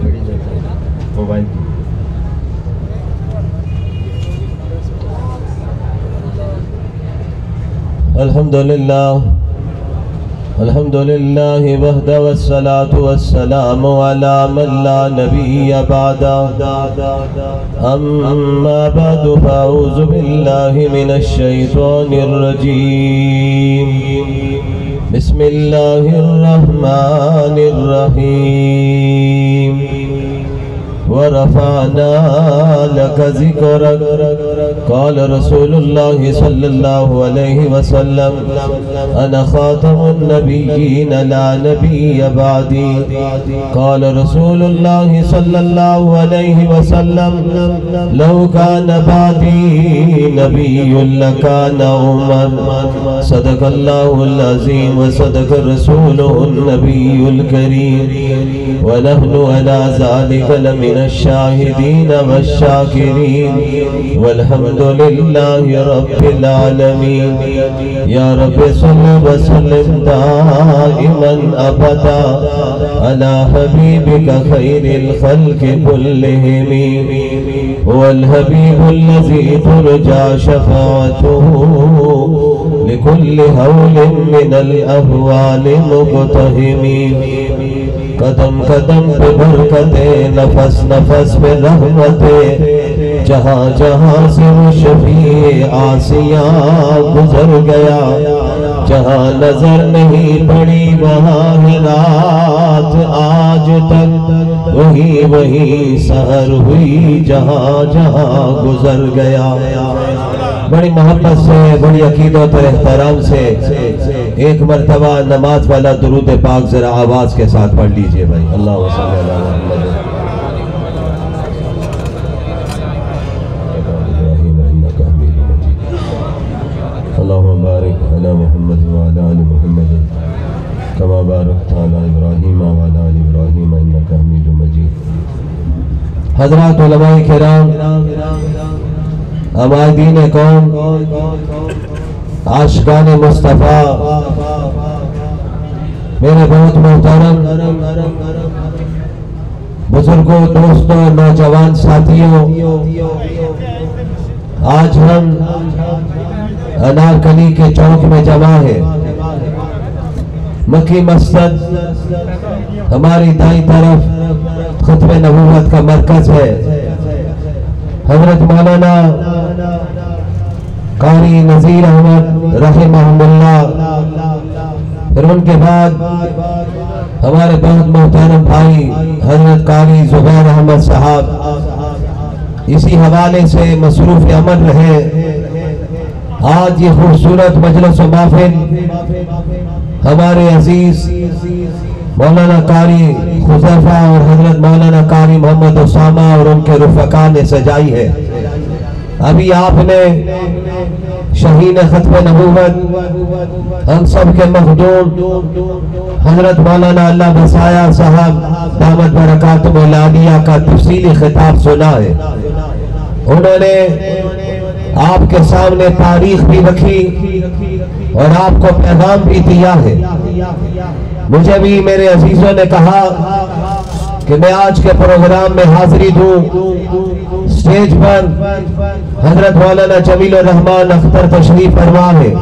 Mobile الحمدللہ وحدہ والصلاة والسلام علی من لا نبی بعدہ اما بعد فاعوذ باللہ من الشیطان الرجیم بسم اللہ الرحمن الرحیم ورفعنا لك ذكرك قال رسول الله صلى الله عليه وسلم أنا خاتم النبيين لا نبي بعدي قال رسول الله صلى الله عليه وسلم لو كان بعدي نبي لكان عمر صدق الله العظيم وصدق رسوله النبي الكريم ونحن على ذلك لمن الشاهدين والشاكرين والحمد لله رب العالمين يا رب صل وسلم دائما أبدا على حبيبك خير الخلق كلهم هو الحبيب الذي ترجى شفاعته لكل هول من الأهوال مقتهم قدم قدم پہ برکتیں نفس نفس پہ رحمتیں جہاں جہاں سے وہ شفیع آسیاں گزر گیا جہاں نظر نہیں پڑی وہاں ہے رات آج تک وہی وہی سحر ہوئی جہاں جہاں گزر گیا بڑی محبت سے بڑی عقیدت اور احترام سے ایک مرتبہ نماز والا درود پاک ذرا آواز کے ساتھ پڑھ لیجئے بھائی اللہ صلی اللہ علیہ وسلم اللہم بارک علی محمد وعلی آل محمد کما بارکت علی ابراہیم وعلی آل ابراہیم انک حمید مجید حضرات علماء کرام عمائدین قوم عاشقان مصطفیٰ میرے بہت محترم بزرگوں دوستوں نوجوان ساتھیوں آج ہم انارکلی کے چوک میں جمع ہیں مکی مسجد ہماری دائیں طرف ختم نبوت کا مرکز ہے حضرت مولانا قاری نذیر احمد رحمہ اللہ پھر ان کے بعد ہمارے بہت محترم بھائی حضرت قاری زبیر احمد صاحب اسی حوالے سے مصروف عمل رہے آج یہ خوبصورت مجلس و محفل ہمارے عزیز مولانا قاری حذیفہ اور حضرت مولانا قاری محمد اسامہ اور ان کے رفقا نے سجائی ہے ابھی آپ نے شہین ختم نبوت ہم سب کے مخدوم حضرت مولانا اللہ بسایا صاحب دامت برکاتہ العالیہ کا تفصیلی خطاب سنا ہے انہوں نے آپ کے سامنے تاریخ بھی رکھی اور آپ کو پیغام بھی دیا ہے مجھے بھی میرے عزیزوں نے کہا کہ میں آج کے پروگرام میں حاضری دوں سٹیج پر حضرت مولانا جمیل الرحمن اختر تشریف فرما ہے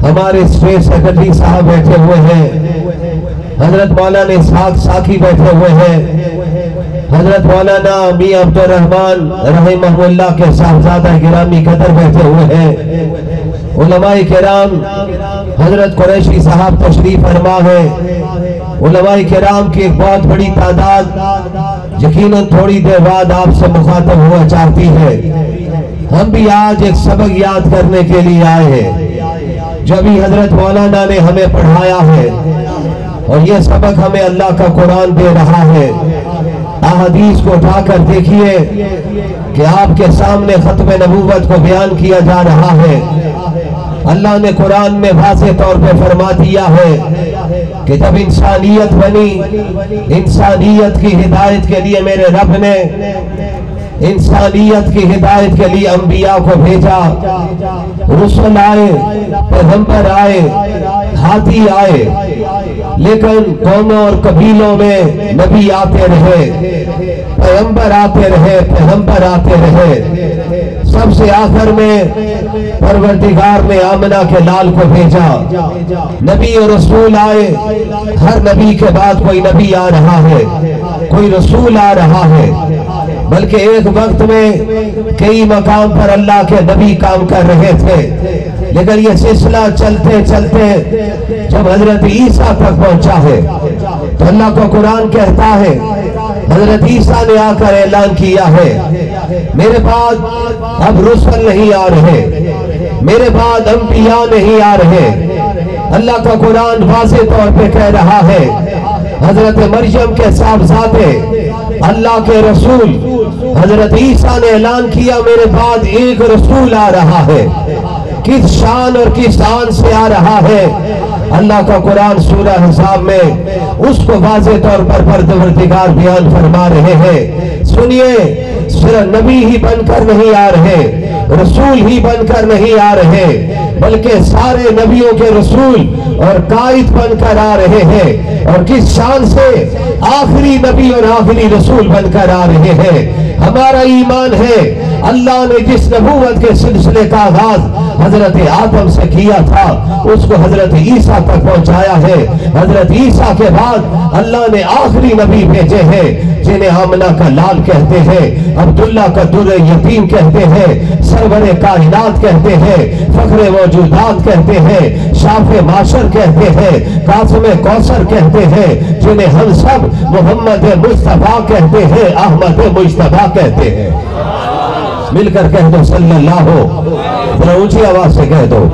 ہمارے اسٹیج سیکرٹری صاحب بیٹھے ہوئے ہیں حضرت مولانا اسحاق ساکی بیٹھے ہوئے ہیں حضرت مولانا میاں عبدالرحمن رحمہ اللہ کے صاحبزادہ گرامی قدر بیٹھے ہوئے ہیں علماء کرام حضرت قریشی صاحب تشریف فرما ہے علماء کرام کی ایک بہت بڑی تعداد یقیناً تھوڑی دیر بعد آپ سے مخاطب ہوا چاہتی ہے ہم بھی آج ایک سبق یاد کرنے کے لیے آئے ہیں جو بھی حضرت مولانا نے ہمیں پڑھایا ہے اور یہ سبق ہمیں اللہ کا قرآن دے رہا ہے احادیث کو اٹھا کر دیکھیے کہ آپ کے سامنے ختم نبوت کو بیان کیا جا رہا ہے اللہ نے قرآن میں واضح طور پہ فرما دیا ہے کہ جب انسانیت بنی انسانیت کی ہدایت کے لیے میرے رب نے انسانیت کی ہدایت کے لیے انبیاء کو بھیجا رسول آئے پیغمبر آئے ہادی آئے لیکن قوموں اور قبیلوں میں نبی آتے رہے، پیغمبر آتے رہے، پیغمبر آتے رہے، سب سے آخر میں پروردگار نے آمنہ کے لال کو بھیجا، نبی اور رسول آئے، ہر نبی کے بعد کوئی نبی آ رہا ہے، کوئی رسول آ رہا ہے، بلکہ ایک وقت میں کئی مقام پر اللہ کے نبی کام کر رہے تھے، لیکن یہ سلسلہ چلتے چلتے جب حضرت عیسیٰ تک پہنچا ہے تو اللہ کو قرآن کہتا ہے، حضرت عیسیٰ نے آ کر اعلان کیا ہے میرے بعد اب رسل نہیں آ رہے، میرے بعد انبیاء نہیں آ رہے۔ اللہ کا قرآن واضح طور پہ کہہ رہا ہے، حضرت مریم کے صاحبزادے اللہ کے رسول حضرت عیسیٰ نے اعلان کیا میرے بعد ایک رسول آ رہا ہے، کس شان اور کس آن سے آ رہا ہے؟ اللہ کا قرآن سورہ حساب میں اس کو واضح طور پر پروردگار بیان فرما رہے ہیں۔ سنیے، صرف نبی ہی بن کر نہیں آ رہے، رسول ہی بن کر نہیں آ رہے، بلکہ سارے نبیوں کے رسول اور قائد بن کر آ رہے ہیں، اور کس شان سے؟ آخری نبی اور آخری رسول بن کر آ رہے ہیں۔ ہمارا ایمان ہے اللہ نے جس نبوت کے سلسلے کا آغاز حضرت آدم سے کیا تھا اس کو حضرت عیسیٰ تک پہنچایا ہے۔ حضرت عیسیٰ کے بعد اللہ نے آخری نبی بھیجے ہیں جنہیں آمنہ کا لال کہتے ہیں، عبداللہ کا در یتیم کہتے ہیں، سرور کائنات کہتے ہیں، فخر موجودات کہتے ہیں، شاف معاشر کہتے ہیں، قاسم کوثر کہتے ہیں، جنہیں ہم سب محمد مصطفیٰ کہتے ہیں، احمد مجتبیٰ کہتے ہیں۔ مل کر کہہ دو صلی اللہ ہو، ذرا اونچی آواز سے کہہ دو،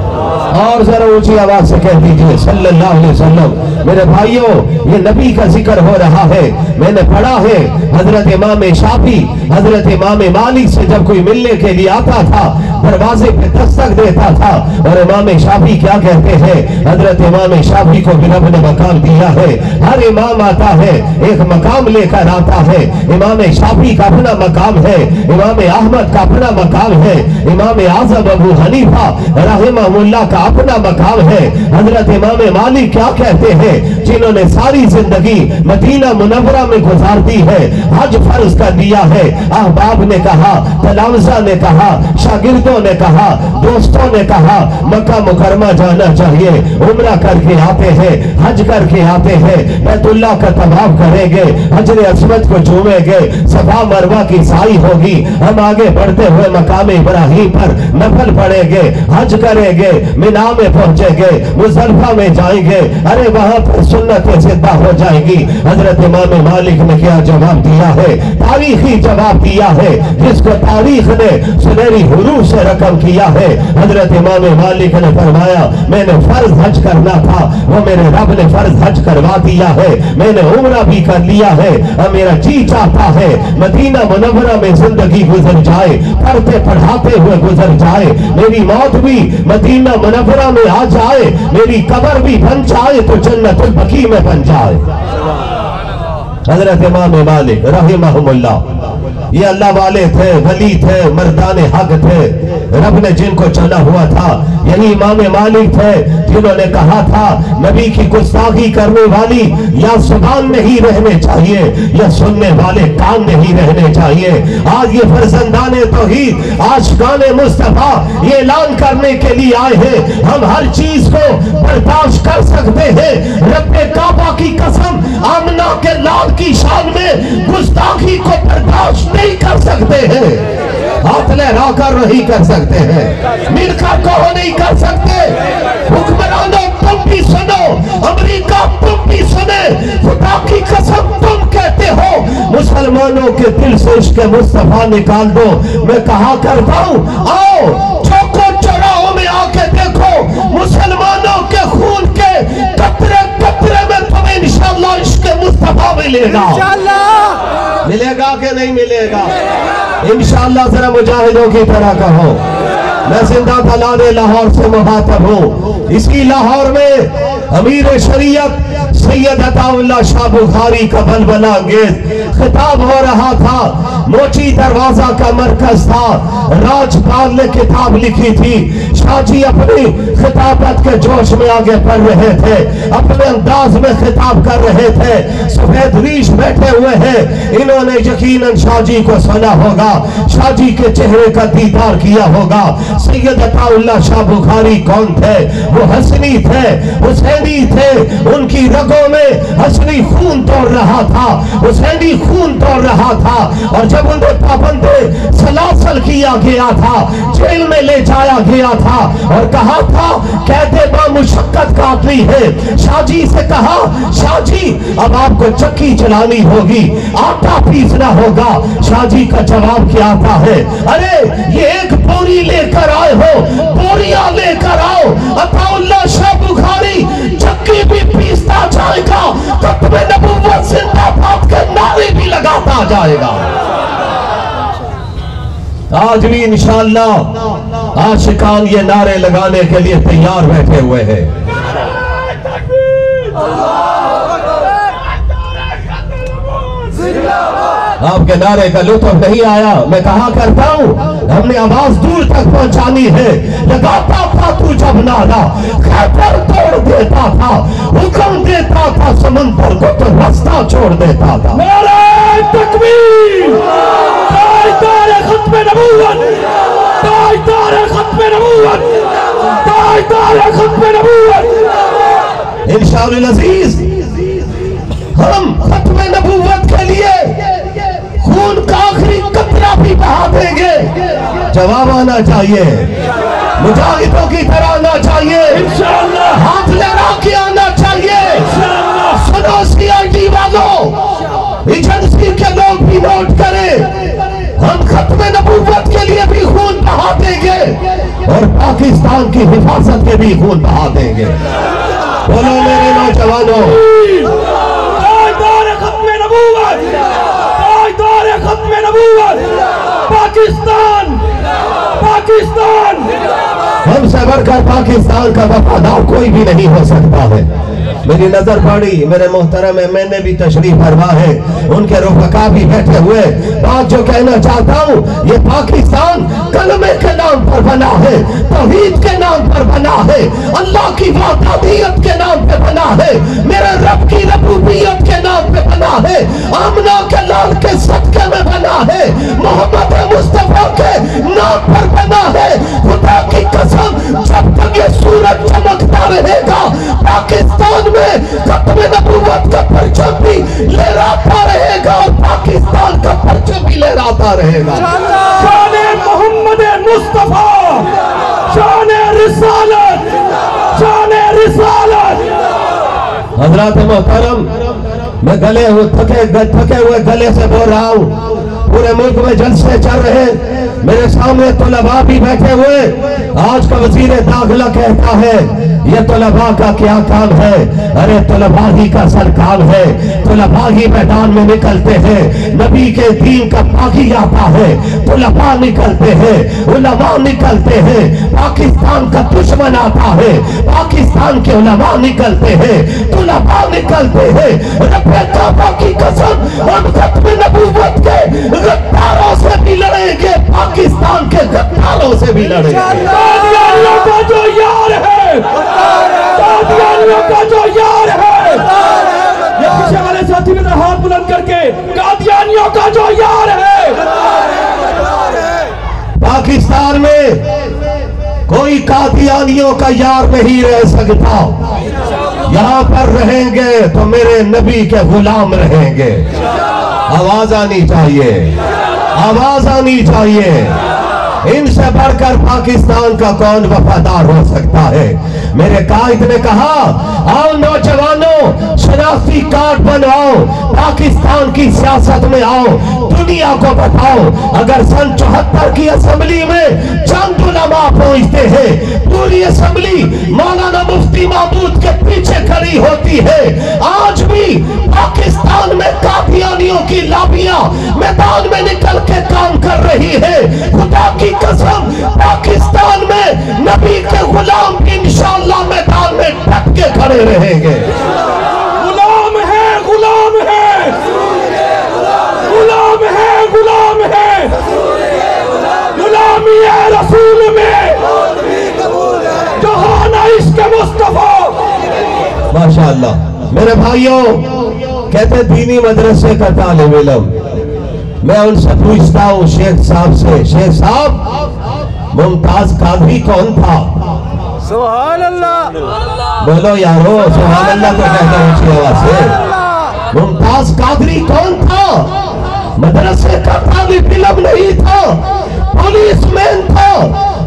اور ذرا اونچی آواز سے کہہ دیجئے صلی اللہ علیہ وسلم۔ میرے بھائیوں، یہ نبی کا ذکر ہو رہا ہے۔ میں نے پڑھا ہے حضرت امام شافعی حضرت امام مالک سے جب کوئی ملنے کے لیے آتا تھا دروازے پہ دستک دیتا تھا، اور امام شافعی کیا کہتے ہیں؟ حضرت امام شافعی کو بھی رب نے مقام دیا ہے۔ ہر امام آتا ہے ایک مقام لے کر آتا ہے۔ امام شافعی کا اپنا مقام ہے، امام احمد کا اپنا مقام ہے، امام اعظم ابو حنیفہ رحمہ اللہ کا اپنا مقام ہے۔ حضرت امام مالک کیا کہتے ہیں؟ جنہوں نے ساری زندگی مدینہ منورہ میں گزار دی ہے، حج فرض کر دیا ہے، احباب نے کہا، تلامذہ نے کہا، شاگردوں نے کہا، دوستوں نے کہا مکہ مکرمہ جانا چاہیے، عمرہ کر کے آتے ہیں، حج کر کے آتے ہیں، بیت اللہ کا طواف کریں گے، حجر اسود کو چومیں گے، صفا مروہ کی سعی ہوگی، ہم آگے بڑھتے ہوئے مقام ابراہیم پر نفل پڑھیں گے، حج کریں گے، مینا میں پہنچیں گے، مزدلفہ میں جائیں گے، ارے وہاں پر سنتیں زندہ ہو جائیں گی۔ حضرت امام مالک نے کیا جواب دیا ہے؟ تاریخی جواب دیا ہے جس کو تاریخ نے سنہری حروف سے رقم کیا ہے۔ حضرت امام مالک نے فرمایا میں نے فرض حج کرنا تھا، وہ میرے رب نے فرض حج کروا دیا ہے، میں نے عمرہ بھی کر لیا ہے، اور میرا جی چاہتا ہے مدینہ منورہ میں زندگی گزر جائے، پڑھتے پڑھاتے ہوئے گزر جائے، میری موت بھی مدینہ منورہ میں آ جائے، میری قبر بھی بن جائے تو جنت البقیع میں بن جائے۔ حضرت امام مالک رحمہم اللہ یہ اللہ والے تھے، ولی تھے، مردان حق تھے، رب نے جن کو چنا ہوا تھا یہی امام مالک تھے جنہوں نے کہا تھا نبی کی گستاخی کرنے والی یا زبان نہیں رہنے چاہیے یا سننے والے کان نہیں رہنے چاہیے۔ آج یہ فرزندان توحید عاشقان مصطفیٰ یہ اعلان کرنے کے لیے آئے ہیں ہم ہر چیز کو برداشت کر سکتے ہیں، رب کعبہ کی قسم آمنہ کے لال کی شان میں گستاخی کو برداشت نہیں کر سکتے ہیں، ہاتھ لہرا کر نہیں کر سکتے ہیں، مل کر کہو نہیں کر سکتے۔ حکمرانوں تم بھی سنو، امریکہ تم بھی سنے، خدا کی قسم تم کہتے ہو مسلمانوں کے دل سے عشق مصطفیٰ نکال دو۔ میں کہا کرتا ہوں آؤ چوکو چوراہوں میں آ کے دیکھو مسلمانوں کے خون کے قطرے قطرے میں تمہیں انشاءاللہ عشق مصطفیٰ ملے گا۔ ملے گا کہ نہیں ملے گا؟ انشاءاللہ ذرا مجاہدوں کی طرح کہو۔ میں زندہ تالاب لاہور سے مخاطب ہوں، اسی لاہور میں امیر شریعت سید عطا اللہ شاہ بخاری کا بلبلہ انگیز خطاب ہو رہا تھا۔ मोची दरवाजा का मरकज था। राजपाल ने किताब लिखी थी, शाह जी अपनी खिताबत के जोश में आगे बढ़ रहे थे, अपने अंदाज में खिताब कर रहे थे। सफेद रीश बैठे हुए हैं, इन्होंने यकीनन शाह जी को सुना होगा, शाह जी के चेहरे का दीदार किया होगा। सैयद अताउल्लाह शाह बुखारी कौन थे? वो हसनी थे, हुसैनी थे, उनकी रगों में हसनी खून दौड़ रहा था, हुसैनी खून दौड़ रहा था। और जब उन्हें पाबंदे सलासल किया गया था, जेल में ले जाया गया था और कहा था कहते बामुशक्कत काटनी है। शाह जी से कहा, शाह जी अब आपको चक्की चलानी होगी, आटा पीसना होगा। शाह जी का जवाब क्या आता है? अरे ये एक बोरी लेकर आए हो, बोरियां लेकर आओ। अताउल्लाह शाह बुखारी चक्की भी पीसता जाएगा, खत्मे नबुव्वत जिंदाबाद के नारे भी लगाता जाएगा। आज भी इंशाअल्लाह आशिकान ये नारे लगाने के लिए तैयार बैठे हुए हैं। आपके नारे का लुत्फ नहीं आया, मैं कहा करता हूँ, हमने आवाज दूर तक पहुंचानी है। लगाता था तू जब नारा, खैबर तोड़ देता था, हुक्म देता था समंदर को तो रास्ता छोड़ देता था। नारे तकबीर, ताजदार खत्मे नबूवत, ताजदार खत्मे नबूवत, ताजदार खत्मे नबूवत। इंशाअल्लाह अज़ीज़, हम खत्मे नबूवत के लिए खून का आखिरी कतरा भी बहा देंगे। जवाब आना चाहिए, मुजाहिदों की तरह आना चाहिए, इंशाअल्लाह हाथ लगा के आना चाहिए। सुनो CID वालों, एजेंसी के लोग भी नोट करें, हम खत्मे नबूवत के लिए भी खून बहा देंगे और पाकिस्तान की हिफाजत के भी खून बहा देंगे। बोलो मेरे नौजवानों, ताजदार खत्मे नबूवत, ताजदार खत्मे नबूवत, पाकिस्तान, पाकिस्तान। हमसे बढ़कर पाकिस्तान का वफादार कोई भी नहीं हो सकता है। मेरी नजर पड़ी, मेरे मोहतरम मैंने भी तशरीफ फरमा है, उनके रुफका भी बैठे हुए। बात जो कहना चाहता हूँ, ये पाकिस्तान कलमे के नाम पर बना है, तौहीद के नाम पर बना है, अल्लाह की वहदानियत के नाम पे बना है, मेरे रब की रबूबियत के नाम पे बना है, आमना के लाल के सदके में बना है, मोहम्मद मुस्तफा के नाम पर बना है। खुदा की कसम, जब तक ये सूरज चमकता रहेगा, पाकिस्तान में खत्मे नबूवत का परचम भी लहराता रहेगा और पाकिस्तान का परचम भी लहराता रहेगा। शाने मोहम्मद मुस्तफा, शाने रिसालत, शाने रिसालत। हजरात मोहतरम, मैं थके हुए गले से बोल रहा हूँ। पूरे मुल्क में जलसे चल रहे, मेरे सामने तलबा भी बैठे हुए। आज का वजीर दाखिला कहता है ये तलबा का क्या काम है? अरे तलबा ही का सर काम है, तलबा ही मैदान में निकलते हैं, नबी के दीन का बागी आता है, तलबा निकलते हैं, उलमा निकलते हैं, पाकिस्तान का दुश्मन आता है, पाकिस्तान के उलमा निकलते हैं, तलबा निकलते हैं। रब्बे काबा की कसम, हम खत्मे नबूवत के गद्दारों से भी लड़ेंगे, पाकिस्तान के गद्दारों से भी लड़ेंगे। कादियानियों का जो यार है, कादियानियों का जो यार है, ये पीछे वाले साथी में हाथ बुलंद करके, कादियानियों का जो यार है। पाकिस्तान में कोई कादियानियों का यार नहीं रह सकता। यहाँ पर रहेंगे तो मेरे नबी के गुलाम रहेंगे। आवाज आनी चाहिए, आवाज आनी चाहिए। इनसे बढ़कर पाकिस्तान का कौन वफादार हो सकता है? मेरे कायद ने कहा, आओ नौजवानों, शनाख्ती कार्ड बनवाओ, पाकिस्तान की सियासत में आओ, दुनिया को बताओ। अगर सन 74 की असेंबली में चंद उलमा पहुंचते हैं, पूरी असेंबली मौलाना मुफ्ती महमूद के पीछे खड़ी होती है। आज भी पाकिस्तान में कादियानियों की लाबियां मैदान में निकल के काम कर रही है। खुदा की कसम, पाकिस्तान में नबी के गुलाम इंशाअल्लाह मैदान में डट के खड़े रहेंगे। गुलाम है, गुलाम है, गुलाम है, गुलाम माशाअल्लाह। मेरे भाइयों, कहते दीनी मदरसे का तालिब इल्म, मैं उनसे पूछता हूँ शेख साहब से, शेख साहब मुमताज कादरी कौन था? सुभान अल्लाह। बोलो यारो सुभान अल्लाह तो कहता ऊंची आवाज से। मुमताज कादरी कौन था? मदरसे का तालिब इल्म नहीं था, पुलिसमैन था।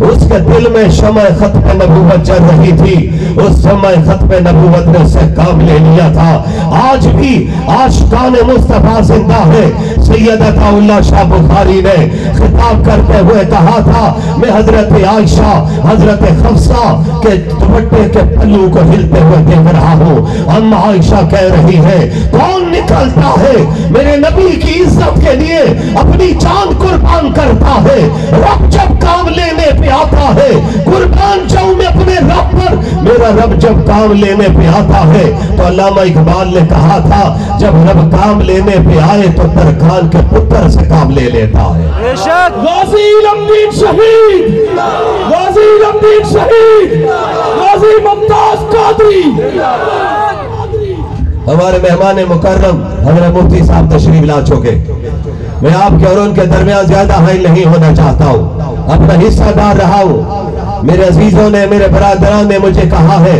उसके दिल में शम्अ खत्म नबूवत जल रही थी, उस समय खत्म नबूवत ने उससे काम ले लिया था। आज भी आशिकान मुस्तफा जिंदा है। सैयदत औला शाह बुखारी ने खिताब करते हुए कहा था, मैं हजरत आयशा, हजरत हफ्सा के दुपट्टे के पल्लू को हिलते हुए देख रहा हूँ। अम्मा आयशा कह रही है, कौन निकलता है मेरे नबी की इज्जत के लिए अपनी जान कुर्बान करता है? रब जब काम लेने पे आता है, कुर्बान जाऊं मैं अपने रब पर, मेरा रब जब काम लेने पे आता है। तो अल्लामा इकबाल ने कहा था, जब रब काम लेने पे आए तो तरखान के पुत्र से काम ले लेता है। गाजी इल्मुद्दीन शहीद, गाजी इल्मुद्दीन शहीद, गाजी मुमताज कादरी। हमारे मेहमान मुकर्रम हज़रत मुफ्ती साहब तशरीफ ला चुके। मैं आपके और उनके दरमियान ज्यादा हाइल नहीं होना चाहता हूँ, अपना हिस्सादार रहा हूँ। मेरे अजीजों ने, मेरे बरादरान ने मुझे कहा है,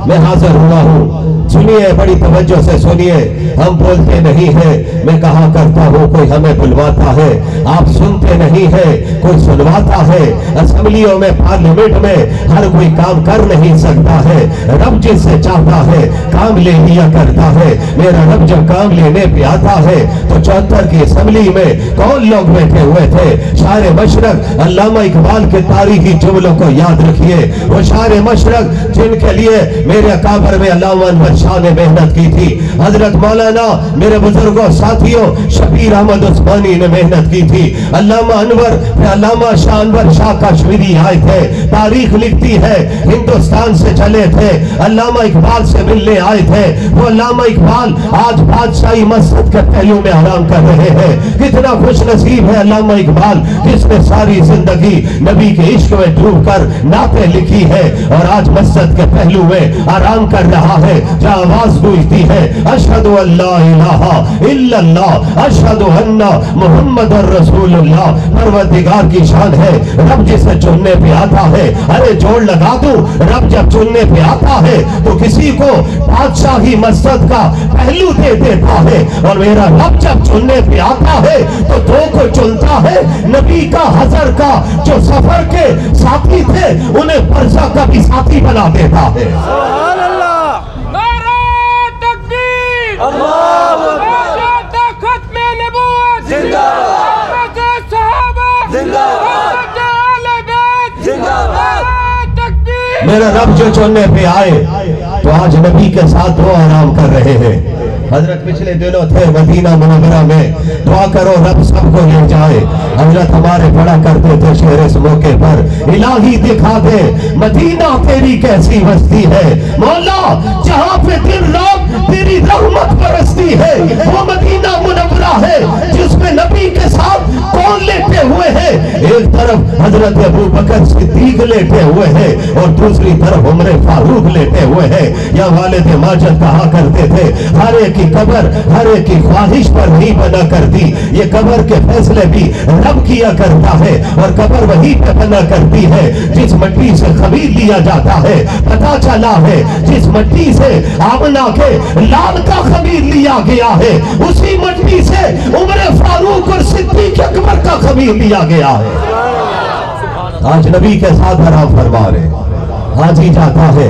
मैं हाजिर हुआ हूँ। सुनिए, बड़ी तवज्जो से सुनिए, हम बोलते नहीं है, मैं कहा करता हूँ कोई हमें बुलवाता है। आप सुनते नहीं है, कोई सुनवाता है। असेंबलियों में, पार्लियामेंट में हर कोई काम कर नहीं सकता है। रब जिससे चाहता है काम ले लिया करता है। मेरा रब जब काम लेने पे आता है तो 74 की असेंबली में कौन लोग बैठे हुए थे? शायर मशरक अल्लामा इकबाल के तारीखी जुमलों को याद रखिए। वो शायर मशरक जिनके लिए मेरे अकाबर में अल्लामा अनवर शाह ने मेहनत की थी, हजरत मौलाना मेरे बुजुर्गों साथियों शबीर अहमद उस्मानी ने मेहनत की थी। अल्लामा अनवर, अल्लामा शाह अनवर शाह कश्मीरी आए थे, तारीख लिखती है हिंदुस्तान से चले थे, अल्लामा इकबाल से मिलने आए थे। वो अल्लामा इकबाल आज बादशाही मस्जिद के पहलू में आराम कर रहे हैं। कितना खुश नसीब है अल्लामा इकबाल, जिसने सारी जिंदगी नबी के इश्क में डूब कर नाते लिखी है और आज मस्जिद के पहलू में आराम कर रहा है, जहाँ आवाज गूंजती है, अशहदु अल्ला इलाहा इल्लल्लाह अशहदु अन्ना मुहम्मदुर रसूलुल्लाह। परवरदिगार की शान है, रब जिसे चुनने पे आता है, अरे जोड़ लगा दूं, रब जब चुनने पे आता है तो किसी को बादशाही मस्जिद का पहलू दे देता है, और मेरा रब जब चुनने पे आता है तो दो को चुनता है। नबी का, हजर का, जो सफर के साथी थे उन्हें बरज़ख का भी साथी बना देता है। सुभान अल्लाह। नारे तकबीर, अल्लाहु अकबर, खत्म नबूवत जिंदाबाद, सहाबा जिंदाबाद, अहले बैत जिंदाबाद, तकबीर। मेरा रब जो चुनने पे आए तो आज नबी के साथ वो आराम कर रहे हैं। हजरत पिछले दिनों थे मदीना मुनव्वरा में, दुआ करो रब सबको ले जाए। हजरत हमारे पढ़ा करते थे शेर इस मौके पर, इलाही दिखा दे मदीना तेरी कैसी बस्ती है, मौला जहाँ पे दिन रात तेरी रहमत बरसती है। वो मदीना मुनव्वरा है जिसमें नबी के साथ कौन लेटे हुए हैं? एक तरफ हजरत अबू बकर सिद्दीक लेटे हुए हैं और दूसरी तरफ उमर फारूक लेटे हुए हैं। या वालिद माजिद कहा करते थे, हर एक की कब्र हर एक की ख्वाहिश पर नहीं बना करती, ये कब्र के फैसले भी रब किया करता है, और कब्र वही पे बना करती है जिस मिट्टी से खमीर लिया जाता है। पता चला है जिस मिट्टी से आमना के लाल का खमीर लिया गया है, उसी मिट्टी से उमर फारूक और सिद्दीक अकबर का खमीर लिया गया है। आज नबी के साथ आराम फरमा रहे, हाजी जाता है,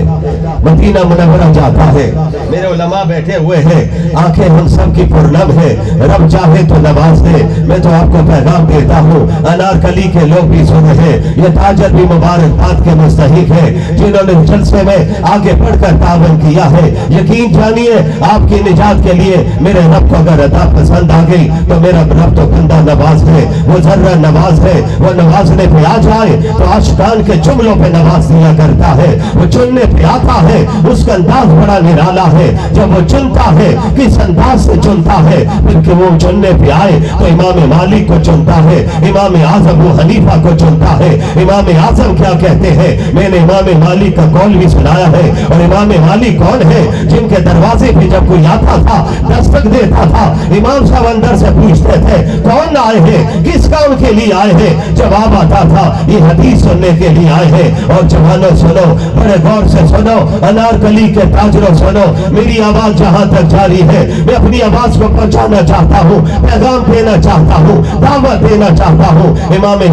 मदीना मुनव्वरा जाता है, मेरे उलमा बैठे हुए हैं, आंखें हम सब की पुरनम है, रब चाहे तो नवाज दे। मैं तो आपको पैगाम देता हूँ, अनारकली के लोग भी सुन रहे, ये ताजर भी मुबारकबाद के मुस्तहिक है जिन्होंने जलसे में आगे बढ़कर तावन किया है। यकीन जानिए आपकी निजात के लिए मेरे रब को अगर अदा पसंद आ गई तो मेरा रब तो बंदा नवाज है, वो जर्रा नवाज है, वो नवाजने पे आ जाए तो आशिकान के जुमलों पे नवाज दिया करता है, वो चुनने पे आता है, उसका अंदाज बड़ा निराला है। जब वो चुनता है किस अंदाज से चुनता है, फिर वो चुनने पे आए तो इमाम मालिक को चुनता है, इमाम आजम अबू हनीफा को चुनता है। इमाम आजम क्या कहते हैं, मैंने इमाम मालिक का कौल भी सुनाया है। और इमाम मालिक कौन है, जिनके दरवाजे पे जब कोई आता था, दस्तक देता था, इमाम साहब अंदर से पूछते थे कौन आए हैं, किस काम के लिए आए हैं। जवाब आता था ये हदीस सुनने के लिए आए हैं। और जवानों सुनो, बड़े गौर से सुनो, अनारकली के ताजरों सुनो, मेरी आवाज जहां तक जारी है, मैं अपनी आवाज को पहुंचाना चाहता हूँ, पैगाम देना चाहता हूँ, दावत देना चाहता हूँ। इमाम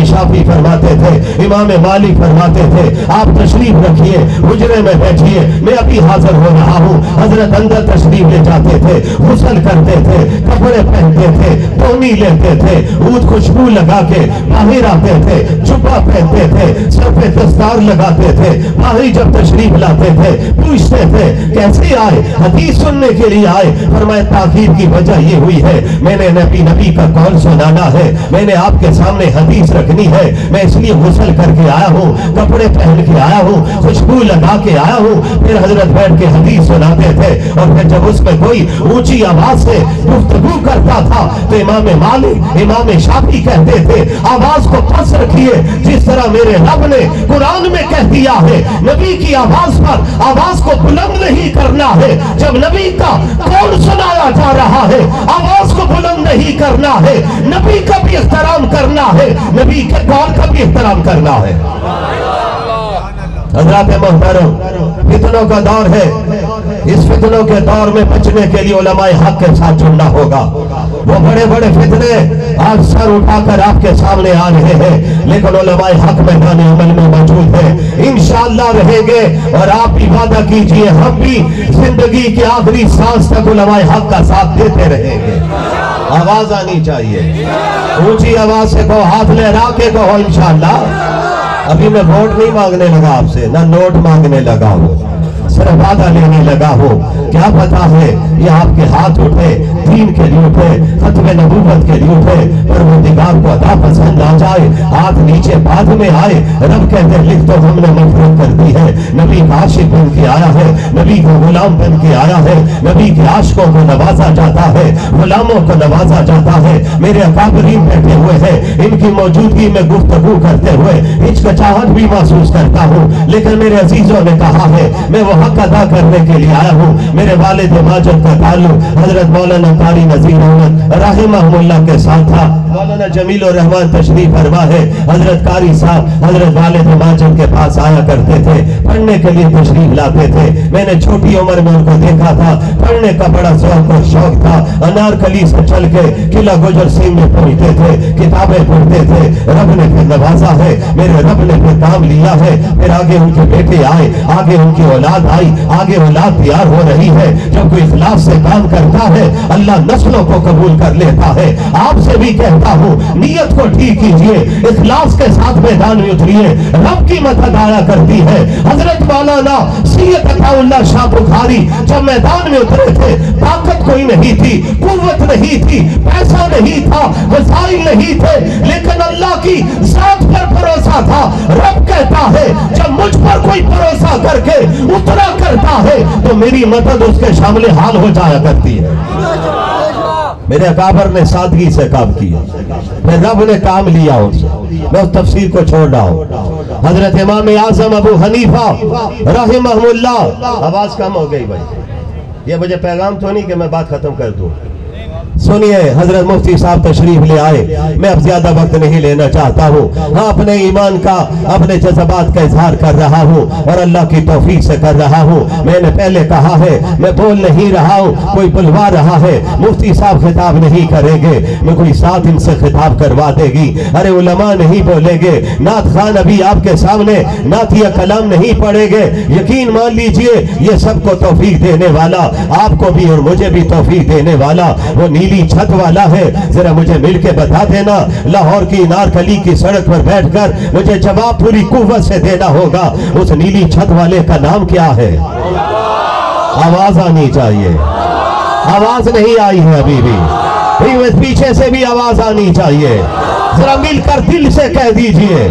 शाफी फरमाते थे, इमाम मालिक फरमाते थे, आप तशरीफ रखिए, हुजरे में बैठिए, मैं अभी हाजिर हो रहा हूँ। हजरत अंदर तशरीफ ले जाते थे, गुस्ल करते थे, कपड़े पहनते थे, टोनी लेते थे, ऊद खुशबू लगा के बाहर आते थे, जुब्बा पहनते थे, सर पे दस्तार लगाते थे, बाहर जब तशरीफ लाते थे, पूछते थे कैसे आए, हदीस सुनने के लिए आए। फरमाए ताखीर की वजह ये हुई है, मैंने नबी का कौल सुनाना है, मैंने आपके सामने हदीस रखनी है, मैं इसलिए गुस्ल करके आया हूँ, कपड़े पहन के आया हूँ, खुशबू लगा के आया हूँ। फिर हजरत बैठ के हदीस सुनाते थे। और फिर जब उसमें कोई ऊंची आवाज से गुफ्तगू करता था तो इमाम मालिक, इमाम शाफी कहते थे आवाज को पस रखिए, जिस तरह मेरे रब ने कुरान में कह दिया है, नबी की आवाज पर आवाज को बुलंद नहीं करना है। जब नबी का कौल सुनाया जा रहा है, आवाज को बुलंद नहीं करना है, नबी का भी एहतराम करना है, नबी के कौल का भी एहतराम करना है। हज़रात मोहतरम, फितनों का दौर है, इस फितनों के दौर में बचने के लिए उलमाए हक के साथ जुड़ना होगा। वो बड़े बड़े फितने आज सर उठाकर आपके सामने आ रहे हैं, लेकिन उलमाए हक मैदान अमल में मौजूद है, इंशाअल्लाह रहेंगे। और आप भी वादा कीजिए, हम भी जिंदगी की आखिरी सांस तक उलमाए हक का साथ देते रहेंगे। आवाज आनी चाहिए, ऊंची आवाज से कहो, हाथ लहरा के कहो इंशाअल्लाह। अभी मैं वोट नहीं मांगने लगा आपसे, ना नोट मांगने लगा हूँ, सिर्फ वादा लेने लगा हो। क्या पता है ये आपके हाथ उठे, दीन के लिए उठे, खत्म नबूवत के लिए उठे, पर वो दिगार को अदा पसंद आ जाए, हाथ नीचे बाद में आए। रब कहते लिख तो हमने मफरूज कर दी है, नबी का आशिक बन के आया है, नबी का गुलाम बन के आया है, नबी के आशिकों को नवाजा जाता है, गुलामों को नवाजा जाता है। मेरे अकाबरीन बैठे हुए हैं, इनकी मौजूदगी में गुफ्तगू करते हुए हिचकिचाहट भी महसूस करता हूँ, लेकिन मेरे अजीजों ने कहा है मैं वो हक अदा करने के लिए आया हूँ। मेरे वालिद माजिद का ताल्लुक हजरत मौलाना कारी नजीर अहमद रहमहुल्लाह के साथ था। मौलाना जमील और रहमान तशरीफ फरमा है, हजरत कारी साहब हजरत वालिद माजिद के पास आया करते थे, पढ़ने के लिए तशरीफ लाते थे। मैंने छोटी उम्र में उनको देखा था, पढ़ने का बड़ा शौक था। अनारकली से चल के किला गुजर सिंह में पहुंचते थे, किताबें पढ़ते थे। रब ने फिर नवाजा है, मेरे रब ने फिर काम लिया है। फिर आगे उनके बेटे आए, आगे उनकी औलाद आई, आगे औलाद तैयार हो रही है। जब कोई इखलास से काम करता है, अल्लाह नस्लों को कबूल कर लेता है। आपसे भी कहता हूँ, नियत को ठीक कीजिए, इखलास के साथ मैदान में उतरिए, रब की मदद आया करती है। हजरत मौलाना सैयद अताउल्लाह शाह बुखारी जब मैदान में उतरे थे, ताकत कोई नहीं थी, कुव्वत नहीं थी, पैसा नहीं था, वसाइल नहीं थे, लेकिन अल्लाह की जात पर भरोसा था। रब कहता है जब मुझ पर कोई भरोसा करके उतरा करता है तो मेरी मदद उसके शामिल हाल हो जाया करती है। मेरे अकाबर ने सादगी से काम किया, फिर रब ने काम लिया उनसे। मैं उस तफसीर को छोड़ रहा हूँ। हजरत इमाम आजम अबू हनीफा रहमहुल्लाह, आवाज कम हो गई भाई, ये मुझे पैगाम तो नहीं कि मैं बात खत्म कर दूं। सुनिए, हजरत मुफ्ती साहब तशरीफ ले आए, मैं अब ज्यादा वक्त नहीं लेना चाहता हूँ। हाँ, अपने ईमान का, अपने जज्बात का इजहार कर रहा हूँ और अल्लाह की तौफीक से कर रहा हूँ। मैंने पहले कहा है, मैं बोल नहीं रहा हूँ, कोई बुलवा रहा है। मुफ्ती साहब खिताब नहीं करेंगे, मैं कोई साथ इनसे खिताब करवा देगी। अरे उलमा नहीं बोलेंगे, नात खान अभी आपके सामने नातिया कलाम नहीं पढ़ेंगे। यकीन मान लीजिए, ये सबको तौफीक देने वाला, आपको भी और मुझे भी तौफीक देने वाला वो नीली छत वाला है। जरा मुझे मिलके बता देना, लाहौर की नारकली की सड़क पर बैठकर मुझे जवाब पूरी कुव्वत से देना होगा, उस नीली छत वाले का नाम क्या है? आवाज आनी चाहिए, आवाज नहीं आई है अभी भी, पीछे से भी आवाज आनी चाहिए। जरा मिलकर दिल से कह दीजिए,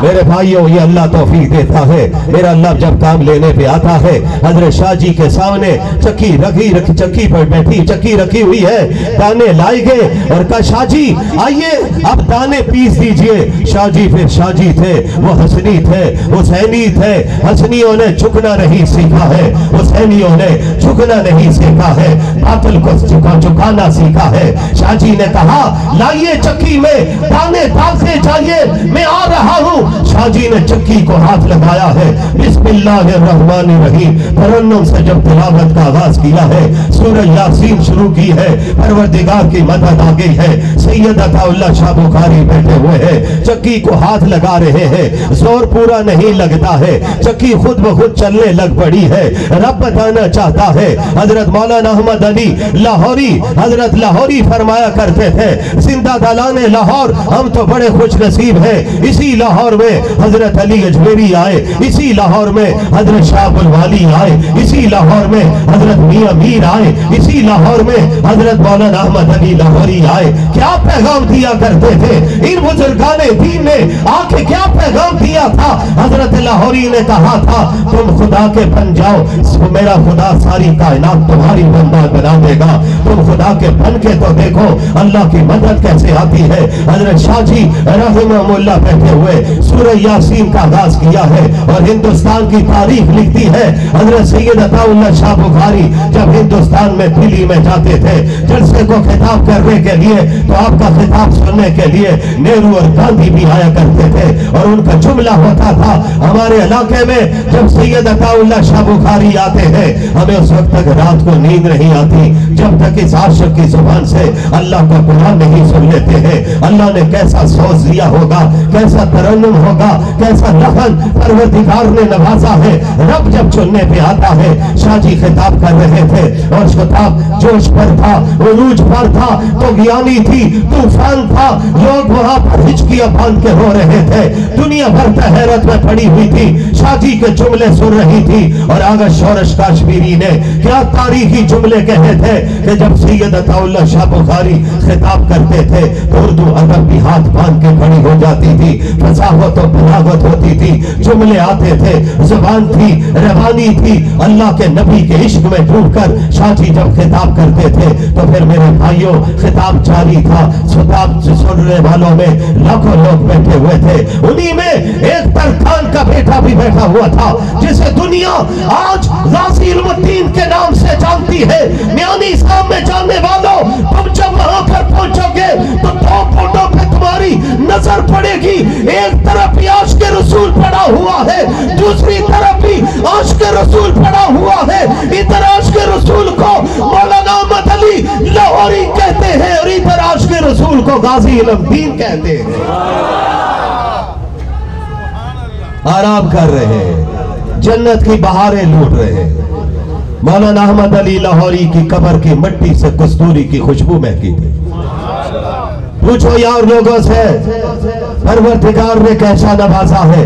میرے بھائیوں یہ اللہ توفیق دیتا ہے. میرا اللہ جب کام لینے پہ آتا ہے, حضرت شاہ جی کے سامنے چکی پر بیٹھی, چکی رکھی ہوئی ہے, دانے لائے گئے اور کہا شاہ جی آئیے اب دانے پیس دیجئے. شاہ جی پھر شاہ جی تھے, وہ حسنی تھے, حسینی تھے. حسنیوں نے جھکنا نہیں سیکھا ہے, حسینیوں نے جھکنا نہیں سیکھا ہے, باطل کو جھکانا سیکھا ہے. شاہ جی نے کہا لائیے چکی میں دانے ڈالتے جائیے, میں آ رہا ہوں. شاہ جی نے چکی کو ہاتھ لگایا ہے, بسم اللہ الرحمن الرحیم ترنم سے جب تلاوت کا آغاز کیا ہے, سورہ یاسین شروع کی ہے, پروردگار کی مدد آ گئی ہے. سید عطا اللہ شاہ بخاری بیٹھے ہوئے ہیں, چکی کو ہاتھ لگا رہے ہیں, زور پورا نہیں لگتا ہے, چکی خود بخود چلنے لگ پڑی ہے. رب بتانا چاہتا ہے. حضرت مولانا احمد علی لاہوری, حضرت لاہوری فرمایا کرتے تھے, زندہ دلان لاہور ہم تو بڑے خوش نصیب ہیں. اسی لاہور میں حضرت علی اجمیری آئے, اسی لاہور میں حضرت شاہ الوالی آئے, اسی لاہور میں حضرت میاں میر آئے, اسی لاہور میں حضرت مولانا احمد علی لاہوری آئے. کیا پیغام دیا کرتے تھے ان بزرگان دین نے, آ کے کیا پیغام دیا تھا. حضرت لاہوری نے کہا تھا تم خدا کے بن جاؤ, میرا خدا ساری کائنات تمہاری بندہ بنا دے گا. تم خدا کے بن کے تو دیکھو اللہ کی مدد کیسے آتی ہے. حضرت شاہ جی رحمہ اللہ بیٹھے ہوئے سورہ یاسین کا آغاز کیا ہے اور ہندوستان کی تاریخ لکھتی ہے. حضرت سید عطا اللہ شاہ بخاری جب ہندوستان میں دلی میں جاتے تھے جلسے کو خطاب کرنے کے لیے, تو آپ کا خطاب سننے کے لیے نہرو اور گاندھی بھی آیا کرتے تھے, اور ان کا جملہ ہوتا تھا ہمارے علاقے میں جب سید عطا اللہ شاہ بخاری آتے ہیں ہمیں اس وقت تک رات کو نیند نہیں آتی جب تک اس عاشق کی زبان سے اللہ کا قرآن نہیں سن لیتے ہیں. اللہ نے کیسا سوز دیا ہوگا, کیسا ترنم ہوگا, کیسا لحن پروردگار نے نوازا ہے. رب جب چننے پہ آتا ہے, شاہ جی خطاب کر رہے تھے اور خطاب جوش پر تھا, عروج پر تھا, تو گیانی تھی, طوفان تھا, لوگ وہاں پر ہچکیاں باندھ کے رو رہے تھے, دنیا بھر حیرت میں پڑی ہوئی تھی. شاہ جی کے جملے سن رہی تھی اور آگا شورش کاشمیری نے کیا تاریخی جملے کہے تھے کہ جب سید عطا اللہ شاہ بخاری خطاب کرتے تھے تو اردو ادب بھی ہاتھ باندھ کے کھڑی ہو جاتی تھی, فصاحت و بلاغت ہوتی تھی, جملے آتے تھے, زبان تھی, روانی تھی. اللہ کے نبی کے عشق میں ڈوب کر شاہ جی جب خطاب کرتے تھے تو پھر میرے بھائیوں خطاب جاری تھا. خطاب سننے والوں میں لاکھوں لوگ بیٹھے ہوئے تھے, انہی میں ایک ترکان کا بیٹا بھی بیٹھا ہوا تھا جسے دنیا آج غازی علم الدین کے نام سے جانتی ہے. میانی صاحب میں جاننے والوں, تم جب وہاں پر پہنچو گے تو دو پونڈوں پہ تمہاری نظر پڑے گی. ایک طرف بھی عاشق رسول پڑا ہوا ہے, دوسری طرف بھی عاشق رسول پڑا ہوا ہے. ادھر عاشق رسول کو مولانا احمد علی لاہوری کہتے ہیں اور ادھر عاشق رسول کو غازی علم الدین کہتے ہیں. آرام کر رہے ہیں, جنت کی بہاریں لوٹ رہے ہیں. مولانا احمد علی لاہوری کی قبر کی مٹی سے کستوری کی خوشبو مہکی تھی. پوچھو یار لوگوں سے پروردگار نے کیسا نوازا ہے.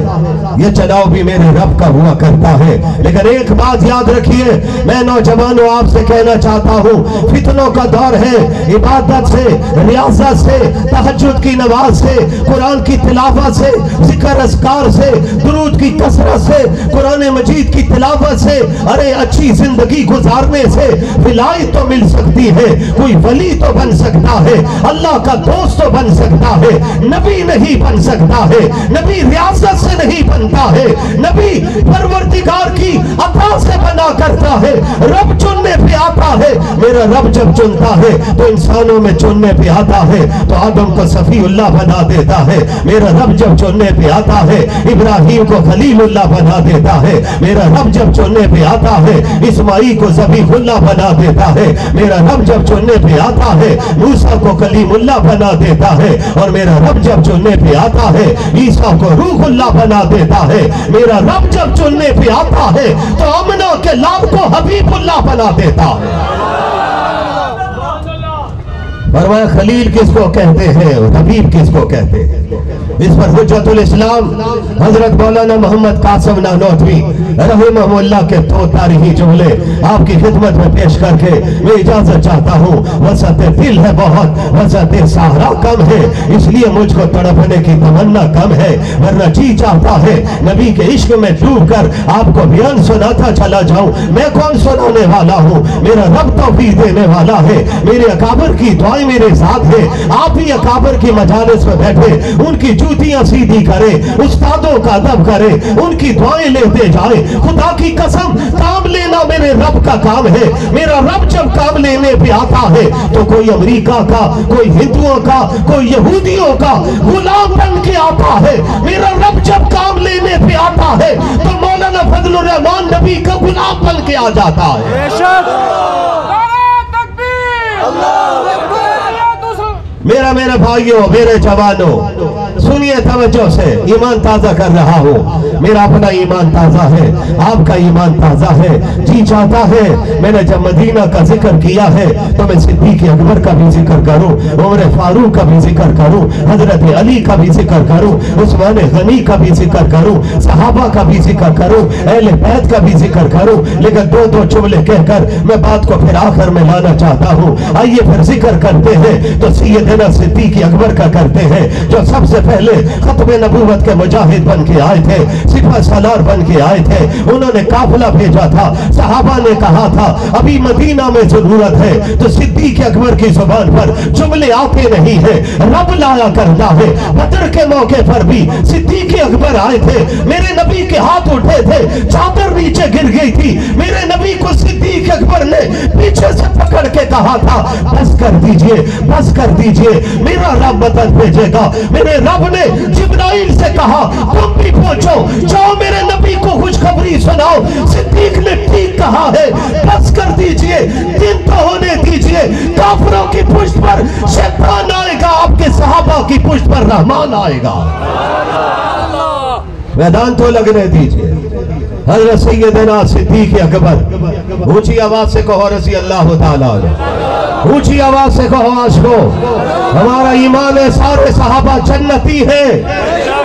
یہ چناؤ بھی میرے رب کا ہوا کرتا ہے. لیکن ایک بات یاد رکھیے, میں نوجوانوں آپ سے کہنا چاہتا ہوں, فتنوں کا دور ہے. عبادت سے, ریاضت سے, تہجد کی نماز سے, قرآن کی تلاوت سے, ذکر اذکار سے, درود کی کثرت سے, قرآن مجید کی تلاوت سے, ارے اچھی زندگی گزارنے سے ولایت تو مل سکتی ہے. کوئی ولی تو بن سکتا ہے, اللہ کا دوست تو بن سکتا ہے, نبی نہیں بن سکتا ہے. نبی ریاضت سے نہیں بنتا ہے, نبی پروردگار کی عطا سے بنا کرتا ہے. رب چننے پہ آتا ہے. میرا رب جب چنتا ہے تو انسانوں میں چننے پہ آتا ہے تو آدم کو صفی اللہ بنا دیتا ہے. میرا رب جب چننے پہ آتا ہے ابراہیم کو خلیل اللہ بنا دیتا ہے. میرا رب جب چننے پہ آتا ہے اسماعیل کو ذبیح اللہ بنا دیتا ہے. میرا رب جب چننے پہ آتا ہے موسیٰ کو کلیم اللہ بنا دیتا ہے. اور میرا رب جب چننے پہ آتا ہے عیسیٰ کو روح اللہ بنا دیتا ہے. میرا رب جب چننے پہ آتا ہے تو آمنہ کے لال کو حبیب اللہ بنا دیتا ہے. فرمایا خلیل کس کو کہتے ہیں اور حبیب کس کو کہتے ہیں؟ اس پر حجت الاسلام حضرت مولانا محمد قاسم نانوتوی رحمہ اللہ کے دو تاریخی جملے آپ کی خدمت میں پیش کر کے میں اجازت چاہتا ہوں۔ وسعت دل ہے بہت، وسعت صحرا کم ہے، اس لیے مجھ کو تڑپنے کی تمنا کم ہے، ورنہ جی چاہتا ہے نبی کے عشق میں ڈوب کر آپ کو بیان سناتا چلا جاؤں۔ میں کون سنانے والا ہوں؟ میرا رب توفیق دینے والا ہے۔ میرے اکابر کی دعائیں میرے ساتھ ہے۔ آپ ہی اکابر کی مجالس میں بیٹھے ان کی جوتیاں سیدھی کرے، استادوں کا ادب کرے، ان کی دعائیں لیتے جائے۔ خدا کی قسم کام لینا میرے رب کا کام ہے۔ میرا رب جب کام لینے پہ آتا ہے تو کوئی امریکہ کا، کوئی ہندوؤں کا، کوئی یہودیوں کا غلام بن کے آتا ہے۔ میرا رب جب کام لینے پہ آتا ہے تو مولانا فضل الرحمان نبی کا غلام بن کے آ جاتا ہے۔ بے شک نعرہ تکبیر اللہ اکبر۔ میرے بھائیوں، میرے جوانوں، سنیے توجہ سے، ایمان تازہ کر رہا ہوں۔ میرا اپنا ایمان تازہ ہے، آپ کا ایمان تازہ ہے۔ جی چاہتا ہے میں نے جب مدینہ کا ذکر کیا ہے تو میں صدیق اکبر کا بھی ذکر کروں، عمر فاروق کا بھی ذکر کروں، حضرت علی کا بھی ذکر کروں، عثمان غنی کا بھی ذکر کروں، صحابہ کا بھی ذکر کروں، اہل بیت کا بھی ذکر کروں، لیکن دو جملے کہہ کر میں بات کو پھر آخر میں لانا چاہتا ہوں۔ آئیے پھر ذکر کرتے ہیں تو سیدنا صدیق اکبر کا کرتے ہیں، جو سب سے پہلے ختم نبوت کے مجاہد بن کے آئے تھے، سپہ سالار بن کے آئے تھے۔ انہوں نے قافلہ بھیجا تھا، صحابہ نے کہا تھا ابھی مدینہ میں ضرورت ہے، تو صدیق اکبر کی زبان پر جملے آتے نہیں ہیں، رب لایا کرتا ہے۔ بدر کے موقع پر بھی صدیق اکبر آئے تھے، میرے نبی کے ہاتھ اٹھے تھے، چادر نیچے گر گئی تھی، میرے نبی کو صدیق اکبر نے پیچھے سے پکڑ کے کہا تھا بس کر دیجئے، بس کر دیجئے، میرا رب مدد بھیجے گا۔ میرے رب نے جبرائیل سے کہا تم بھی پہنچو، جاؤ میرے نبی کو خوشخبری سناؤ۔ صدیق نے ٹھیک کہا ہے، بس کر دیجئے، دن تو ہونے دیجئے، کافروں کی پشت پر شیطان آئے گا، آپ کے صحابہ کی پشت پر رحمان آئے گا۔ میدان تو لگنے دیجئے۔ حضرت سیدنا صدیق اکبر، اونچی آواز سے کہو رضی اللہ تعالیٰ عنہ، اونچی آواز سے کہو عاشقو ہمارا ایمان ہے سارے صحابہ جنتی ہیں۔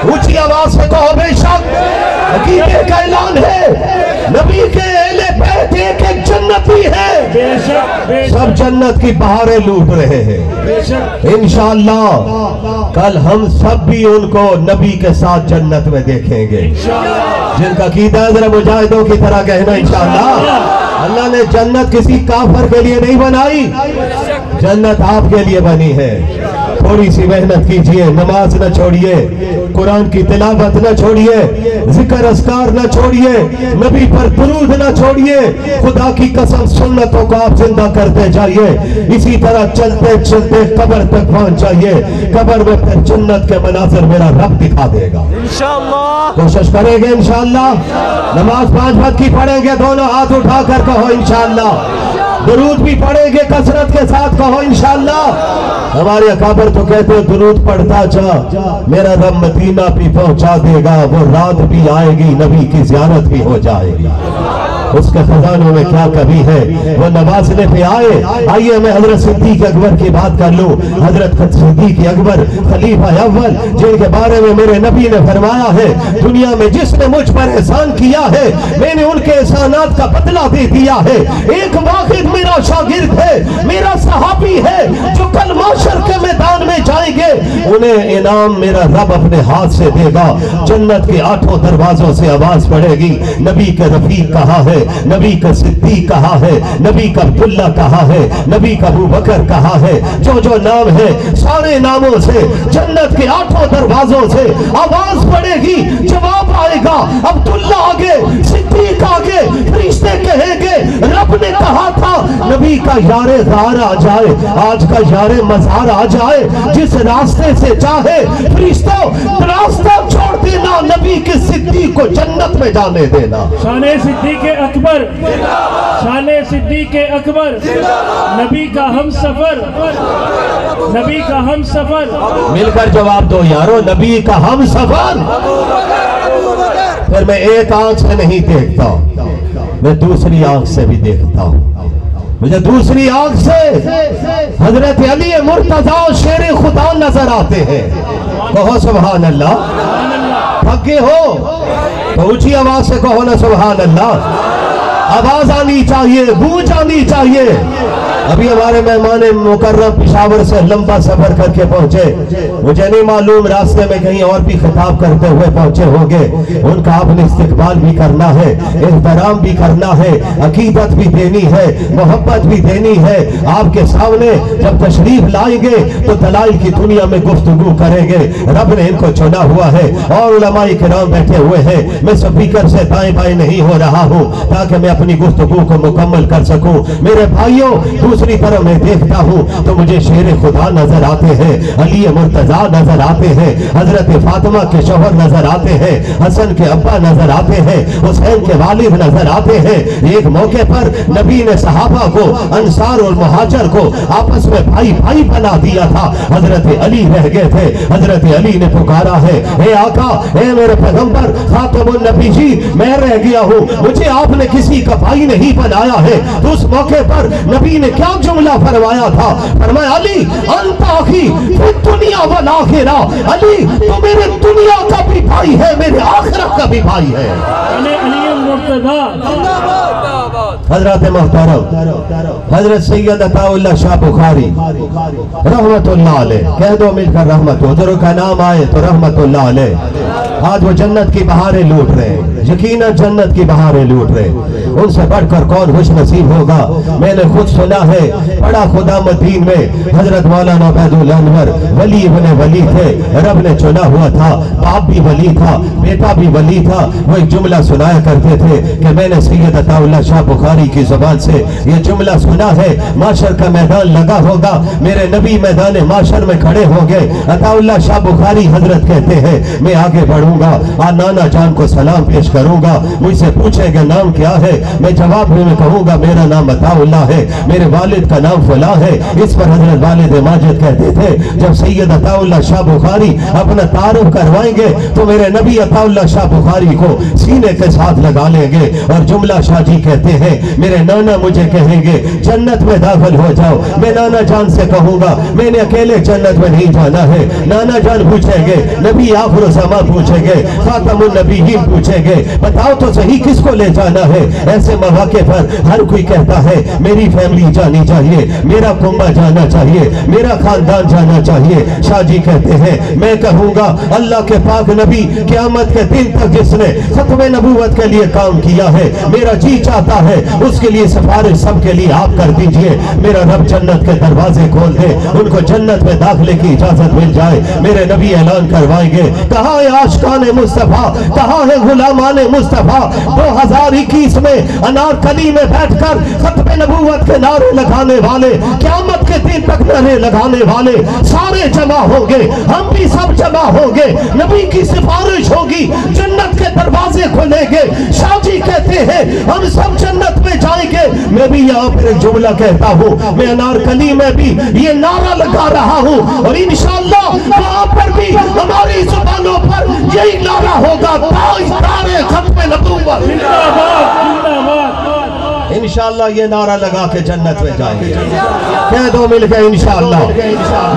اونچی آواز سے کہو بے شک عقیدے کا اعلان ہے، نبی کے اہل بیت ایک ایک جنتی ہے، سب جنت کی بہاریں لوٹ رہے ہیں۔ انشاءاللہ کل ہم سب بھی ان کو نبی کے ساتھ جنت میں دیکھیں گے، جن کا عقیدہ ہے ذرا مجاہدوں کی طرح کہنا انشاءاللہ۔ اللہ نے جنت کسی کافر کے لیے نہیں بنائی، جنت آپ کے لیے بنی ہے۔ تھوڑی سی محنت کیجئے، نماز نہ چھوڑیے، قرآن کی تلاوت نہ چھوڑیے، ذکر اذکار نہ چھوڑیے، نبی پر درود نہ چھوڑیے، خدا کی قسم سنتوں کو آپ زندہ کرتے جائیے، اسی طرح چلتے چلتے قبر تک پہنچ جائیے، قبر میں پھر جنت کے مناظر میرا رب دکھا دے گا انشاءاللہ۔ کوشش کریں گے انشاءاللہ، نماز 5 وقت کی پڑھیں گے، دونوں ہاتھ اٹھا کر کہو انشاءاللہ، درود بھی پڑھیں گے کثرت کے ساتھ کہو انشاءاللہ۔ ہمارے اکابر تو کہتے ہیں درود پڑھتا جا، میرا رب مدینہ بھی پہنچا دے گا، وہ رات بھی آئے گی، نبی کی زیارت بھی ہو جائے گی، اس کے خزانوں میں کیا کمی ہے، وہ نوازنے پہ آئے۔ آئیے میں حضرت صدیق اکبر کی بات کر لوں۔ حضرت صدیق اکبر خلیفہ اول، جن کے بارے میں میرے نبی نے فرمایا ہے دنیا میں جس نے مجھ پر احسان کیا ہے میں نے ان کے احسانات کا بدلہ دے دیا ہے۔ ایک واحد میرا شاگرد ہے، میرا صحابی ہے، جو کل معاشر کے میدان میں جائیں گے انہیں انعام میرا رب اپنے ہاتھ سے دے گا۔ جنت کے 8 دروازوں سے آواز پڑے گی، نبی کے رفیق کہا ہے، نبی کا صدیق کہا ہے، نبی کا عبداللہ کہا ہے، نبی کا ابوبکر کہا ہے، جو نام ہے سارے ناموں سے جنت کے 8 دروازوں سے آواز پڑے گی، جواب آئے گا، عبداللہ آگے، صدیق آگے، فرشتے کہیں گے رب نے کہا تھا نبی کا یار غار آ جائے، آج کا یار مزار آ جائے، جس راستے سے چاہے فرشتوں راستہ چھوڑ دینا، نبی کے صدیق کو جنت میں جانے دینا۔ شان صدیق اکبر، شان صدیق اکبر، نبی کا ہم سفر، نبی کا ہم سفر، مل کر جواب دو یارو، نبی کا ہم سفر۔ پھر میں ایک آنکھ سے نہیں دیکھتا، میں دوسری آنکھ سے بھی دیکھتا ہوں۔ मुझे दूसरी आंख से हजरत अली मुर्तजा शेर खुदा नजर आते हैं। कहो सुभान अल्लाह। थके हो तो ऊंची आवाज से कहो ना सुभान अल्लाह। आवाज आनी चाहिए, गूंज आनी चाहिए। अभी हमारे मेहमान मुकर्रम पेशावर से लंबा सफर करके पहुंचे। मुझे नहीं मालूम रास्ते में कहीं और भी खिताब करते हुए पहुंचे होंगे। उनका आपने इस्तकबाल भी करना है, एहतराम भी करना है, अकीदत भी देनी है, मोहब्बत भी देनी है। आपके सामने जब तशरीफ लाएंगे तो दलाइल की दुनिया में गुफ्तगू करेंगे। रब ने इनको चुना हुआ है और उलमाए किराम बैठे हुए हैं। मैं स्पीकर से दाएं बाएं नहीं हो रहा हूँ ताकि मैं अपनी गुफ्तगू को मुकम्मल कर सकूं। मेरे भाइयों, दूसरी तरफ मैं देखता हूँ तो मुझे शेर खुदा नजर आते हैं, अली मुर्तजा नजर आते हैं, हजरत फातिमा के शौहर नजर आते हैं, हसन के अब्बा नजर आते हैं, हुसैन के वालिद नजर आते हैं। एक मौके पर नबी ने सहाबा को, अंसार और मुहाजिर को आपस में भाई भाई बना दिया था। हजरत अली रह गए थे। हजरत अली ने पुकारा है, हे आका, हे मेरे पैगंबर खातमुन नबी जी, मैं रह गया हूँ, मुझे आपने किसी का भाई नहीं बनाया है। तो उस मौके पर नबी ने क्या जुमला फरमाया था? फरमाया, अली अंता अखी फिर दुनिया वल आखिरा। अली तो मेरे दुनिया का भी भाई है, मेरे आखिरत का भी भाई है। हजरत मोहतरम हजरत सैयद अताउल्लाह शाह बुखारी रहमतुल्लाह अलैह, कह दो मिलकर रहमत। हुजूर का नाम आए तो रहमतुल्लाह अलैह। आज वो जन्नत की बहारें लूट रहे, यकीनन जन्नत की बहारें लूट रहे। उनसे बढ़कर कौन खुश नसीब होगा? मैंने खुद सुना है, पढ़ा खुदा मदीन में हजरत मौलाना अबैदुल अनवर वली इब्ने वली थे, रब ने चुना हुआ था। बाप भी वली था, बेटा भी वली था। वो एक जुमला सुनाया करते थे कि मैंने सैयद अताउल्लाह शाह बुखारी की जुबान से ये जुमला सुना है। माशर का मैदान लगा होगा, मेरे नबी मैदान माशर में खड़े हो गए। अताउल्लाह शाह बुखारी हजरत कहते हैं, मैं आगे बढ़ूंगा, नाना जान को सलाम पेश करूंगा, मुझसे पूछेंगे नाम क्या है, मैं जवाब में कहूंगा मेरा नाम अताउल्लाह है, मेरे वालिद का नाम फला है। इस पर हजरत वालिद माजिद कहते थे, जब सैयद अताउल्लाह शाह बुखारी अपना तारुफ करवाएंगे तो मेरे नबी अताउल्लाह शाह बुखारी को सीने के साथ लगा लेंगे। और जुमला शाह जी कहते हैं, मेरे नाना मुझे कहेंगे जन्नत में दाखिल हो जाओ, मैं नाना जान से कहूंगा मैंने अकेले जन्नत में नहीं जाना है। नाना जान पूछेंगे, नबी आखिर ज़मा पूछेंगे, खातमुन नबीयीन पूछेंगे, बताओ तो सही किसको ले जाना है। ऐसे मौके पर हर कोई कहता है मेरी फैमिली जानी चाहिए, मेरा कुंबा जाना चाहिए, मेरा खानदान जाना चाहिए। शाह जी कहते हैं, मैं कहूंगा अल्लाह के पाक नबी क़यामत के दिन तक जिसने खत्मे नबूवत के लिए काम किया है, मेरा जी चाहता है उसके लिए सिफारिश सबके लिए आप कर दीजिए। मेरा रब जन्नत के दरवाजे खोल दे, उनको जन्नत में दाखिले की इजाजत मिल जाए। मेरे नबी ऐलान करवाएंगे, कहाँ है आशिकाने मुस्तफा, कहाँ है गुलामाने मुस्तफा। 2021 में अनारकली में बैठकर खत्मे नबूवत के नारे लगाने वाले, क़यामत के दिन तक नारे लगाने वाले सारे जमा होंगे, हम भी सब जमा होंगे। नबी की सिफारिश होगी, जन्नत के दरवाजे खुलेंगे। शाह जी कहते हैं हम सब जन्नत में जाएंगे। मैं भी यहाँ पर एक जुमला कहता हूँ, मैं अनारकली में भी ये नारा लगा रहा हूँ और इंशाअल्लाह वहाँ पर भी हमारी जुबानों पर यही नारा होगा, तारे खत्मे नबूवत। इंशाअल्लाह ये नारा लगा के जन्नत में जाएंगे। कह दो मिलकर इंशाअल्लाह,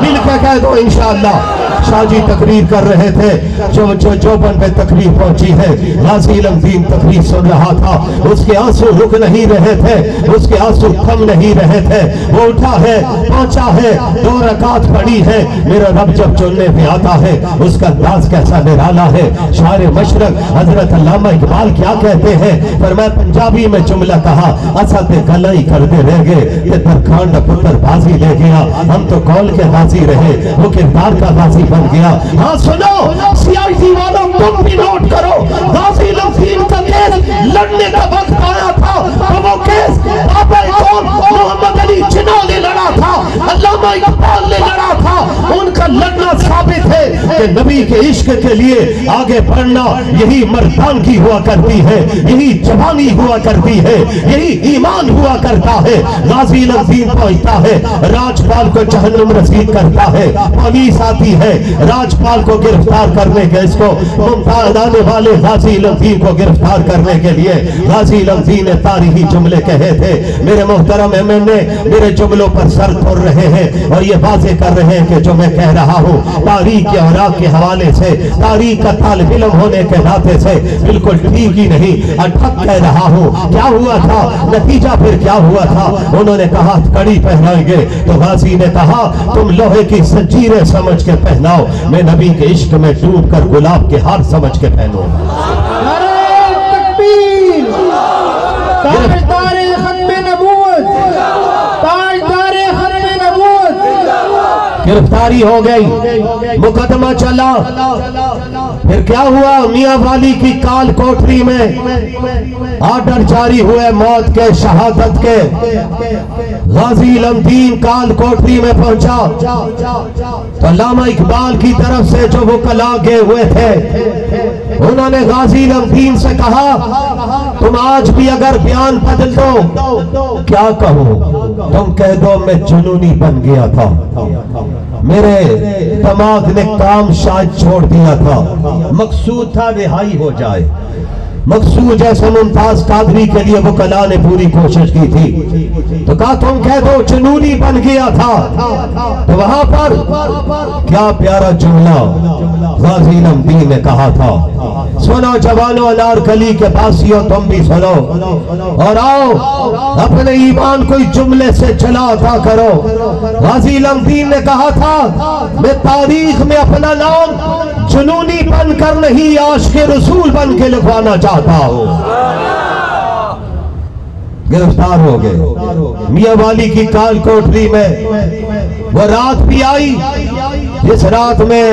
मिलकर कह दो इंशाअल्लाह। शाह जी तकरीर कर रहे थे, जो चौपन पे तकरीर पहुंची है, गाजी इल्मुद्दीन तकरीर सुन रहा था, उसके आंसू रुक नहीं रहे थे, उसके आंसू थम नहीं रहे थे। वो उठा है, पहुंचा है, 2 रकात पड़ी है। मेरा रब जब चुनने पे आता है उसका अंदाज कैसा निराला है। शायर मशरक हजरत अल्लामा इकबाल क्या कहते हैं, फरमाया पंजाबी में जुमला कहा, असा ते गलाई करते रह गए, ते तरखान दा पुत्र बाजी ले गया। हम तो कौल के गाजी रहे, वो किरदार का गाजी बन गया। हाँ सुनो सीआईडी वालों, तुम भी नोट करो, गाजी इल्मुद्दीन का केस लड़ने का वक्त आया था तो वो केस बाबा कौम मोहम्मद अली जिन्ना ने लड़ा था, अल्लामा इकबाल ने लड़ा था। ان کا لڑنا ثابت ہے کہ نبی کے عشق کے لیے آگے بڑھنا یہی مردانگی ہوا کرتی ہے، یہی جوانی ہوا کرتی ہے، یہی ایمان ہوا کرتا ہے۔ غازی الدین پہنچتا ہے، راجپال کو جہنم رسید کرتا ہے، پولیس آتی ہے راجپال کو گرفتار کرنے کے، اس کو ممتاز آنے والے غازی الدین کو گرفتار کرنے کے لیے غازی الدین نے تاریخی جملے کہے تھے۔ میرے محترم MNA میرے جملوں پر سر کھول رہے ہیں اور یہ واضح کر رہے ہیں کہ جو میں کہہ رہا ہوں تاریخ کے اوراق کے حوالے سے، تاریخ کا طالب علم ہونے کے ناطے سے بالکل ٹھیک ہی نہیں، اٹھک کہہ رہا ہوں۔ کیا ہوا تھا نتیجہ، پھر کیا ہوا تھا؟ انہوں نے کہا کڑی پہنائیں گے، تو غازی نے کہا تم لوہے کی زنجیریں سمجھ کے پہناؤ، میں نبی کے عشق میں ڈوب کر گلاب کے ہار سمجھ کے پہنوں۔ تاجدار ختم نبوت، تاجدار ختم نبوت۔ گرفتاری ہو گئی، مقدمہ چلا، پھر کیا ہوا؟ میاں والی کی کال کوٹری میں آرڈر جاری ہوئے موت کے، شہادت کے۔ غازی الدین کال کوٹری میں پہنچا تو علامہ اقبال کی طرف سے جو وکلا گئے ہوئے تھے انہوں نے غازی الدین سے کہا تم آج بھی اگر بیان بدل دو کیا کہو؟ تم کہہ دو میں جنونی بن گیا تھا، میرے دماغ نے کام شاید چھوڑ دیا تھا، مقصود تھا رہائی ہو جائے۔ مقصود جیسے ممتاز قادری کے لیے وکلا نے پوری کوشش کی تھی، تو کہا تم کہہ دو جنونی بن گیا تھا۔ تو وہاں پر کیا پیارا جملہ غازی الدین نے کہا تھا، سنو جوانو انارکلی کے پاسیوں تم بھی سنو، اور آؤ اپنے ایمان کو جملے سے جلاتا کرو۔ غازی الدین نے کہا تھا میں تاریخ میں اپنا نام جنونی بن کر نہیں عاشق رسول بن کے لکھوانا چاہتا ہوں۔ گرفتار ہو گئے میاں والی کی کال کوٹری میں۔ وہ رات بھی آئی جس رات میں